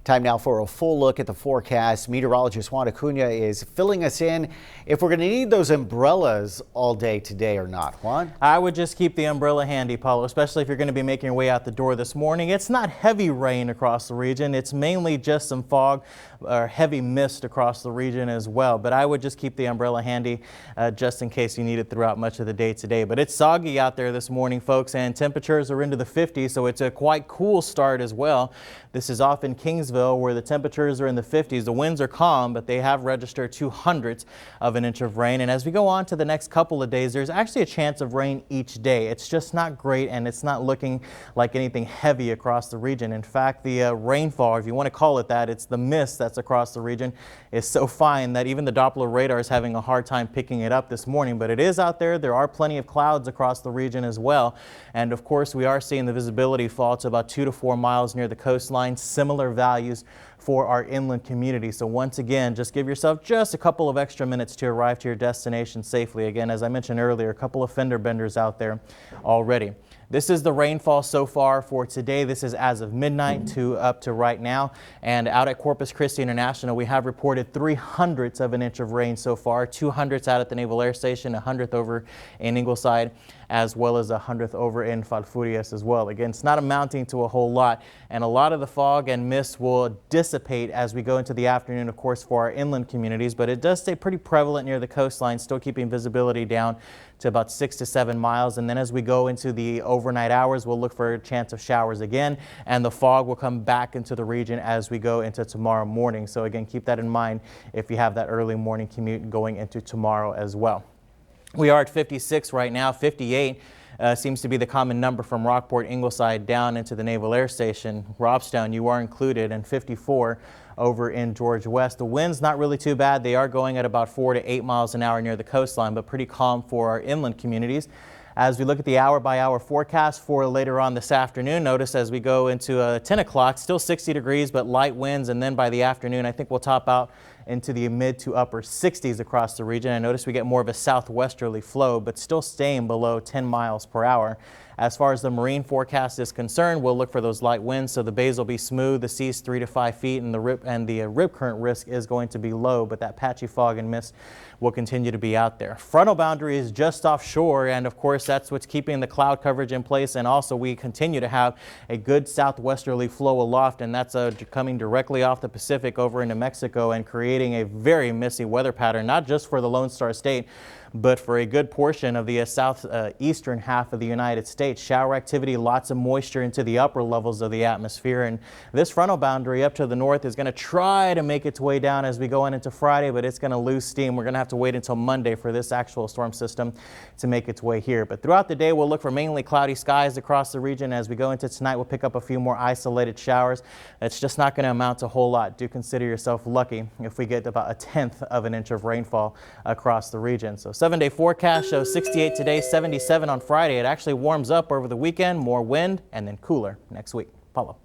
Time now for a full look at the forecast. Meteorologist Juan Acuna is filling us in if we're going to need those umbrellas all day today or not. Juan? I would just keep the umbrella handy, Paulo, especially if you're going to be making your way out the door this morning. It's not heavy rain across the region. It's mainly just some fog or heavy mist across the region as well. But I would just keep the umbrella handy just in case you need it throughout much of the day today. But it's soggy out there this morning, folks, and temperatures are into the 50s, so it's a quite cool start as well. This is off in Kingsville where the temperatures are in the 50s. The winds are calm, but they have registered 2/100 of an inch of rain. And as we go on to the next couple of days, there's actually a chance of rain each day. It's just not great, and it's not looking like anything heavy across the region. In fact, the rainfall, if you want to call it that, it's the mist that's across the region, is so fine that even the Doppler radar is having a hard time picking it up this morning. But it is out there. There are plenty of clouds across the region as well. And of course, we are seeing the visibility fall to about 2 to 4 miles near the coastline. Similar values for our inland community. So once again, just give yourself just a couple of extra minutes to arrive to your destination safely. Again, as I mentioned earlier, a couple of fender benders out there already. This is the rainfall so far for today. This is as of midnight to up to right now. And out at Corpus Christi International, we have reported 3/100 of an inch of rain so far. 2/100 out at the Naval Air Station, 100th over in Ingleside, as well as 100th over in Falfurrias as well. Again, it's not amounting to a whole lot, and a lot of the fog and mist will dissipate as we go into the afternoon, of course, for our inland communities, but it does stay pretty prevalent near the coastline, still keeping visibility down to about 6 to 7 miles. And then as we go into the overnight hours, we'll look for a chance of showers again, and the fog will come back into the region as we go into tomorrow morning. So again, keep that in mind if you have that early morning commute going into tomorrow as well. We are at 56 right now. 58 seems to be the common number from Rockport, Ingleside down into the Naval Air Station. Robstown, you are included, and 54 over in George West. The wind's not really too bad. They are going at about 4 to 8 miles an hour near the coastline, but pretty calm for our inland communities. As we look at the hour-by-hour forecast for later on this afternoon, notice as we go into 10 o'clock, still 60 degrees, but light winds, and then by the afternoon, I think we'll top out into the mid to upper 60s across the region. I notice we get more of a southwesterly flow, but still staying below 10 miles per hour. As far as the marine forecast is concerned, we'll look for those light winds, so the bays will be smooth, the sea's 3 to 5 feet, and the rip current risk is going to be low, but that patchy fog and mist will continue to be out there. Frontal boundary is just offshore, and of course that's what's keeping the cloud coverage in place, and also we continue to have a good southwesterly flow aloft, and that's coming directly off the Pacific over into Mexico and creating a very misty weather pattern, not just for the Lone Star State, but for a good portion of the southeastern half of the United States. Shower activity, lots of moisture into the upper levels of the atmosphere, and this frontal boundary up to the north is going to try to make its way down as we go into Friday, but it's going to lose steam. We're going to have to wait until Monday for this actual storm system to make its way here. But throughout the day, we'll look for mainly cloudy skies across the region. As we go into tonight, we'll pick up a few more isolated showers. It's just not going to amount to a whole lot. Do consider yourself lucky if we get about 1/10 of an inch of rainfall across the region. So 7-day forecast shows 68 today, 77 on Friday. It actually warms up over the weekend, more wind, and then cooler next week. Paulo.